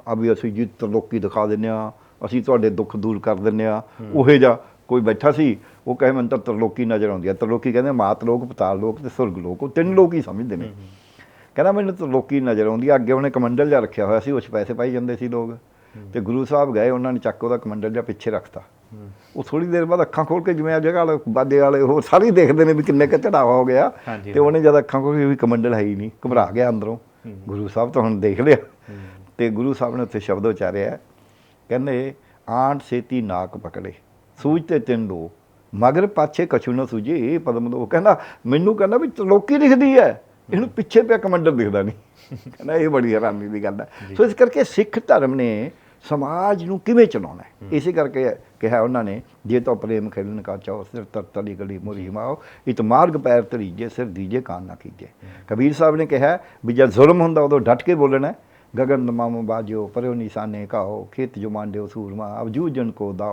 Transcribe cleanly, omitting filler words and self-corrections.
ਆ ਵੀ ਅਸੀਂ ਜੀ ਤਰਲੋਕੀ ਦਿਖਾ ਦਿੰਦੇ ਹਾਂ, ਅਸੀਂ ਤੁਹਾਡੇ ਦੁੱਖ ਦੂਰ ਕਰ ਦਿੰਦੇ ਹਾਂ। ਉਹੇ ਜਿਹਾ ਕੋਈ ਬੈਠਾ ਸੀ, ਉਹ ਕਹੇ ਮੈਨੂੰ ਤਾਂ ਤਰਲੋਕੀ ਨਜ਼ਰ ਆਉਂਦੀ ਹੈ। ਤਰਲੋਕੀ ਕਹਿੰਦੇ ਮਾਤ ਲੋਕ, ਪਤਾਲ ਲੋਕ ਤੇ ਸੁਰਗ ਲੋਕ, ਉਹ ਤਿੰਨ ਲੋਕ ਹੀ ਸਮਝਦੇ ਨੇ। ਕਹਿੰਦਾ ਮੈਨੂੰ ਤਰਲੋਕੀ ਨਜ਼ਰ ਆਉਂਦੀ ਆ। ਅੱਗੇ ਉਹਨੇ ਕਮੰਡਲ ਜਿਹਾ ਰੱਖਿਆ ਹੋਇਆ ਸੀ, ਉਸ 'ਚ ਪੈਸੇ ਪਾਈ ਜਾਂਦੇ ਸੀ ਲੋਕ। ਤੇ ਗੁਰੂ ਸਾਹਿਬ ਗਏ, ਉਹਨਾਂ ਨੇ ਚੱਕ ਉਹਦਾ ਕਮੰਡਲ ਜਿਹਾ ਪਿੱਛੇ ਰੱਖਤਾ। ਉਹ ਥੋੜ੍ਹੀ ਦੇਰ ਬਾਅਦ ਅੱਖਾਂ ਖੋਲ੍ਹ ਕੇ, ਜਿਵੇਂ ਅੱਜ ਕੱਲ੍ਹ ਬਾਦੇ ਵਾਲੇ ਉਹ ਸਾਰੇ ਦੇਖਦੇ ਨੇ ਵੀ ਕਿੰਨੇ ਕੁ ਚੜਾਵਾ ਹੋ ਗਿਆ, ਤੇ ਉਹਨੇ ਜਦ ਅੱਖਾਂ ਖੋਲ੍ਹ ਕੇ ਵੀ ਕਮੰਡਲ ਹੈ ਹੀ ਨਹੀਂ, ਘਬਰਾ ਗਿਆ ਅੰਦਰੋਂ। ਗੁਰੂ ਸਾਹਿਬ ਤਾਂ ਹੁਣ ਦੇਖ ਲਿਆ। ਤੇ ਗੁਰੂ ਸਾਹਿਬ ਨੇ ਉੱਥੇ ਸ਼ਬਦ ਉਚਾਰਿਆ, ਕਹਿੰਦੇ ਆਂਟ ਛੇਤੀ ਨਾਕ ਪਕੜੇ, ਸੂਝ ਤੇ ਤਿੰਨ ਲੋ, ਮਗਰ ਪਾਛੇ ਕਛੂ ਨਾ ਸੂਝੇ ਇਹ ਪਦਮ ਦੋ। ਕਹਿੰਦਾ ਮੈਨੂੰ ਕਹਿੰਦਾ ਵੀ ਤਰਲੋਕੀ ਦਿਖਦੀ ਹੈ, ਇਹਨੂੰ ਪਿੱਛੇ ਪਿਆ ਕਮੰਡਲ ਦਿਖਦਾ ਨਹੀਂ। ਕਹਿੰਦਾ ਇਹ ਬੜੀ ਹੈਰਾਨੀ ਦੀ ਗੱਲ ਹੈ। ਸੋ ਇਸ ਕਰਕੇ ਸਿੱਖ ਧਰਮ ਨੇ ਸਮਾਜ ਨੂੰ ਕਿਵੇਂ ਚਲਾਉਣਾ ਹੈ, ਇਸੇ ਕਰਕੇ ਕਿਹਾ ਉਹਨਾਂ ਨੇ, ਜੇ ਤਾਂ ਪ੍ਰੇਮ ਖੇਲਣ ਕਾ ਚਾਓ ਸਿਰ ਤਰਤਲੀ ਗਲੀ ਮੁਰੀ ਮਾਓ, ਇਤ ਮਾਰਗ ਪੈਰ ਧਰੀਜੇ ਸਿਰ ਦੀਜੇ ਕਾਨ ਨਾ ਕੀਜੇ। ਕਬੀਰ ਸਾਹਿਬ ਨੇ ਕਿਹਾ ਵੀ ਜਦ ਜ਼ੁਲਮ ਹੁੰਦਾ ਉਦੋਂ ਡਟ ਕੇ ਬੋਲਣਾ। ਗਗਨ ਮਾਮ ਬਾਜਿਓ ਪਰਿਓ ਨਿਸ਼ਾਨੇ ਕਾਓ, ਖੇਤ ਜੋ ਮਾਂਡਿਓ ਸੂਰਮਾ ਅਬ ਜੂਝਣ ਕੋ ਦਾਓ,